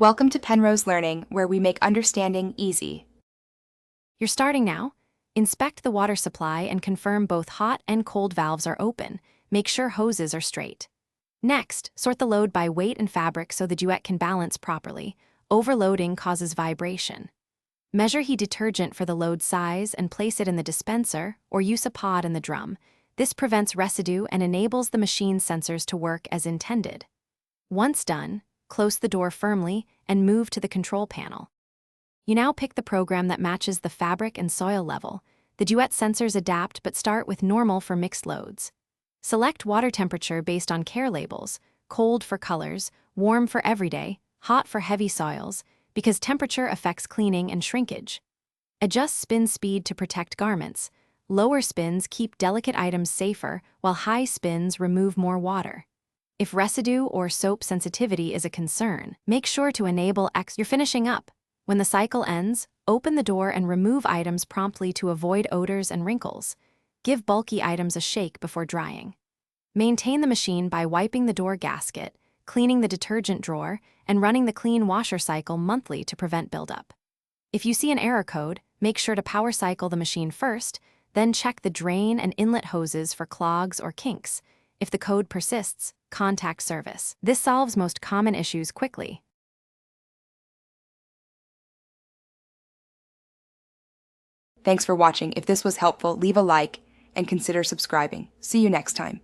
Welcome to Penrose Learning, where we make understanding easy. You're starting now. Inspect the water supply and confirm both hot and cold valves are open. Make sure hoses are straight. Next, sort the load by weight and fabric so the Duet can balance properly. Overloading causes vibration. Measure heat detergent for the load size and place it in the dispenser, or use a pod in the drum. This prevents residue and enables the machine's sensors to work as intended. Once done, close the door firmly and move to the control panel. You now pick the program that matches the fabric and soil level. The Duet sensors adapt but start with normal for mixed loads. Select water temperature based on care labels: cold for colors, warm for everyday, hot for heavy soils, because temperature affects cleaning and shrinkage. Adjust spin speed to protect garments. Lower spins keep delicate items safer, while high spins remove more water. If residue or soap sensitivity is a concern, make sure to enable You're finishing up. When the cycle ends, open the door and remove items promptly to avoid odors and wrinkles. Give bulky items a shake before drying. Maintain the machine by wiping the door gasket, cleaning the detergent drawer, and running the clean washer cycle monthly to prevent buildup. If you see an error code, make sure to power cycle the machine first, then check the drain and inlet hoses for clogs or kinks. If the code persists, contact service. This solves most common issues quickly. Thanks for watching. If this was helpful, leave a like and consider subscribing. See you next time.